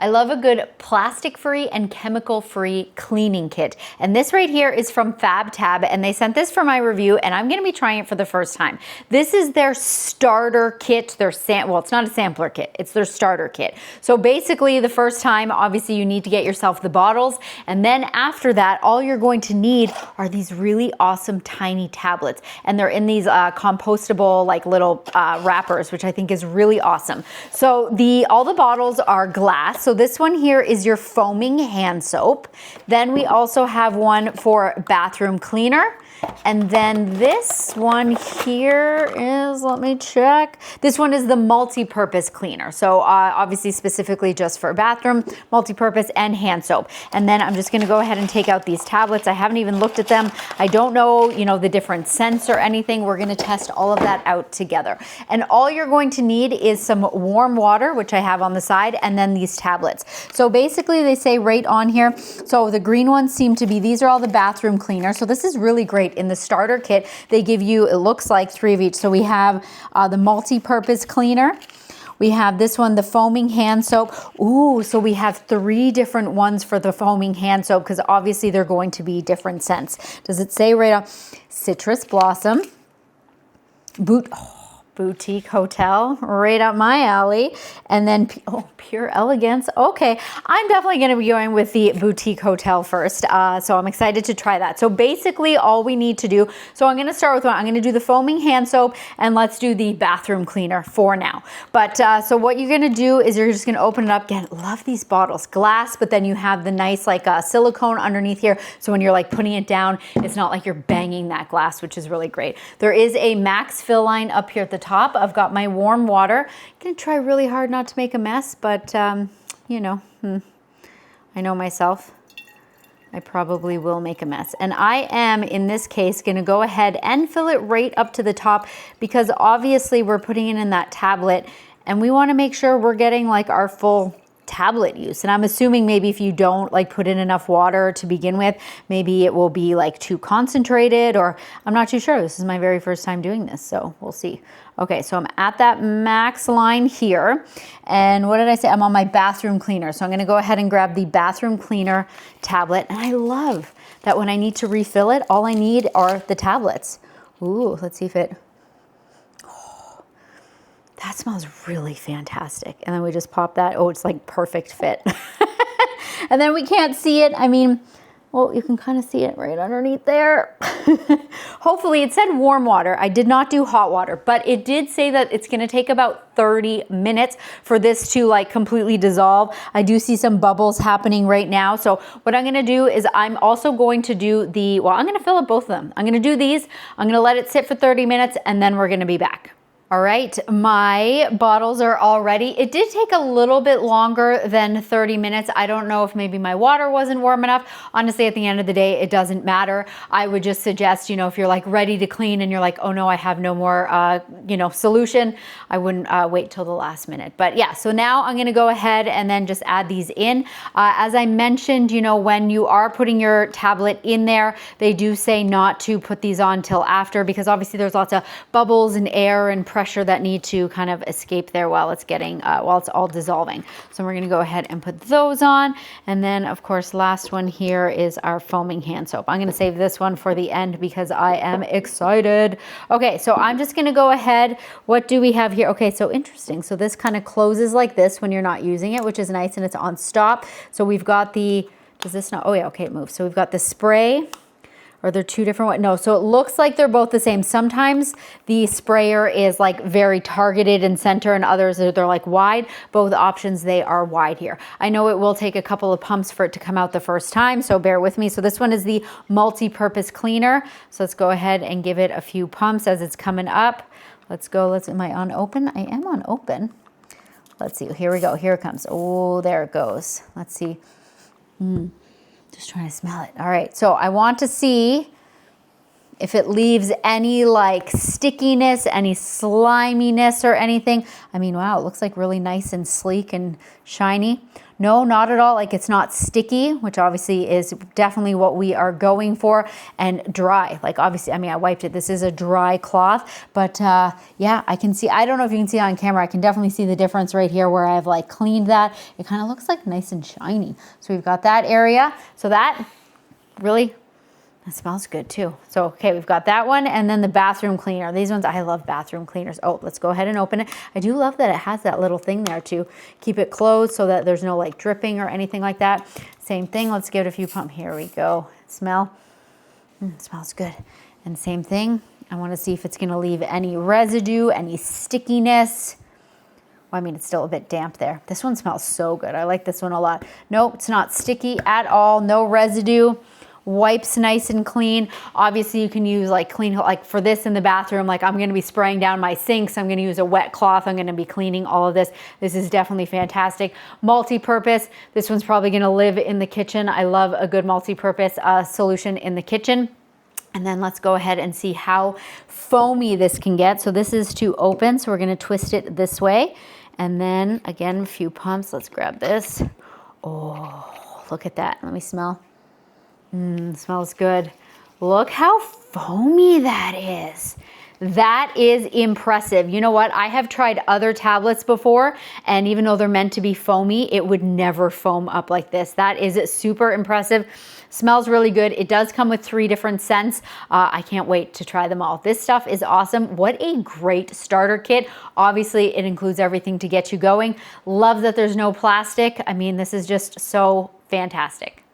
I love a good plastic-free and chemical-free cleaning kit. And this right here is from FabTab, and they sent this for my review, and I'm gonna be trying it for the first time. This is their starter kit, well, it's not a sampler kit, it's their starter kit. So basically, the first time, obviously you need to get yourself the bottles, and then after that, all you're going to need are these really awesome tiny tablets. And they're in these compostable like little wrappers, which I think is really awesome. So all the bottles are glass. So this one here is your foaming hand soap. Then we also have one for bathroom cleaner. And then this one here is, let me check. This one is the multi-purpose cleaner. So obviously specifically just for bathroom, multi-purpose and hand soap. And then I'm just gonna go ahead and take out these tablets. I haven't even looked at them. I don't know, the different scents or anything. We're gonna test all of that out together. And all you're going to need is some warm water, which I have on the side, and then these tablets. So basically they say right on here, so the green ones seem to be, these are all the bathroom cleaner. So this is really great. In the starter kit, they give you, it looks like 3 of each. So we have the multi-purpose cleaner. We have this one, the foaming hand soap. Ooh, so we have 3 different ones for the foaming hand soap because obviously they're going to be different scents. Does it say right on? Citrus Blossom, Boutique Hotel, right up my alley. And then, Pure Elegance. Okay, I'm definitely gonna be going with the Boutique Hotel first. So I'm excited to try that. So basically all we need to do, so I'm gonna start with one. I'm gonna do the foaming hand soap and let's do the bathroom cleaner for now. But so what you're gonna do is you're just gonna open it up. Again, love these bottles, glass, but then you have the nice like silicone underneath here. So when you're like putting it down, it's not like you're banging that glass, which is really great. There is a max fill line up here at the top. I've got my warm water. I'm gonna try really hard not to make a mess, but I know myself. I probably will make a mess. And I am, in this case, gonna go ahead and fill it right up to the top because obviously we're putting it in that tablet and we wanna make sure we're getting like our full tablet use. And I'm assuming maybe if you don't like put in enough water to begin with, maybe it will be like too concentrated, or I'm not too sure. This is my very first time doing this, so we'll see. Okay, so I'm at that max line here. And what did I say? I'm on my bathroom cleaner. So I'm gonna go ahead and grab the bathroom cleaner tablet. And I love that when I need to refill it, all I need are the tablets. Ooh, let's see if it, that smells really fantastic. And then we just pop that. Oh, it's like perfect fit. And then we can't see it. I mean, well, you can kind of see it right underneath there. Hopefully it said warm water. I did not do hot water, but it did say that it's gonna take about 30 minutes for this to like completely dissolve. I do see some bubbles happening right now. So what I'm gonna do is I'm also going to do I'm gonna fill up both of them. I'm gonna do these, I'm gonna let it sit for 30 minutes and then we're gonna be back. All right, my bottles are all ready. It did take a little bit longer than 30 minutes. I don't know if maybe my water wasn't warm enough. Honestly, at the end of the day, it doesn't matter. I would just suggest, if you're like ready to clean and you're like, oh no, I have no more, solution, I wouldn't wait till the last minute. But yeah, so now I'm gonna go ahead and then just add these in. As I mentioned, when you are putting your tablet in there, they do say not to put these on till after because obviously there's lots of bubbles and air and pressure that need to kind of escape there while it's getting, while it's all dissolving. So we're gonna go ahead and put those on. And then of course, last one here is our foaming hand soap. I'm gonna save this one for the end because I am excited. Okay, so I'm just gonna go ahead. What do we have here? Okay, so interesting. So this kind of closes like this when you're not using it, which is nice, and it's on stop. So we've got the, does this not, oh yeah, okay, it moves. So we've got the spray. Or they're two different ones? No, so it looks like they're both the same. Sometimes the sprayer is like very targeted in center and others they're like wide. Both options, they are wide here. I know it will take a couple of pumps for it to come out the first time, so bear with me. So this one is the multi-purpose cleaner. So let's go ahead and give it a few pumps as it's coming up. Let's go, am I on open? I am on open. Let's see, here we go, here it comes. Oh, there it goes. Let's see. Just trying to smell it. All right, so I want to see, if it leaves any like stickiness, any sliminess or anything. I mean, wow, it looks like really nice and sleek and shiny. No, not at all. Like it's not sticky, which obviously is definitely what we are going for, and dry. Like obviously, I mean, I wiped it. This is a dry cloth, but yeah, I can see, I don't know if you can see it on camera. I can definitely see the difference right here where I've like cleaned that. It kind of looks like nice and shiny. So we've got that area. So that really, it smells good too. So, okay, we've got that one, and then the bathroom cleaner. These ones, I love bathroom cleaners. Oh, let's go ahead and open it. I do love that it has that little thing there to keep it closed so that there's no like dripping or anything like that. Same thing, let's give it a few pumps. Here we go. Smell. It smells good. And same thing, I wanna see if it's gonna leave any residue, any stickiness. Well, I mean, it's still a bit damp there. This one smells so good. I like this one a lot. Nope, it's not sticky at all, no residue. Wipes nice and clean. Obviously you can use like clean, like for this in the bathroom, like I'm gonna be spraying down my sinks. I'm gonna use a wet cloth. I'm gonna be cleaning all of this. This is definitely fantastic. Multi-purpose. This one's probably gonna live in the kitchen. I love a good multi-purpose solution in the kitchen. And then let's go ahead and see how foamy this can get. So this is to open, so we're gonna twist it this way. And then again, a few pumps. Let's grab this. Oh, look at that. Let me smell. Smells good. Look how foamy that is. That is impressive. You know what? I have tried other tablets before, and even though they're meant to be foamy, it would never foam up like this. That is super impressive. Smells really good. It does come with 3 different scents. I can't wait to try them all. This stuff is awesome. What a great starter kit. Obviously, it includes everything to get you going. Love that there's no plastic. I mean, this is just so fantastic.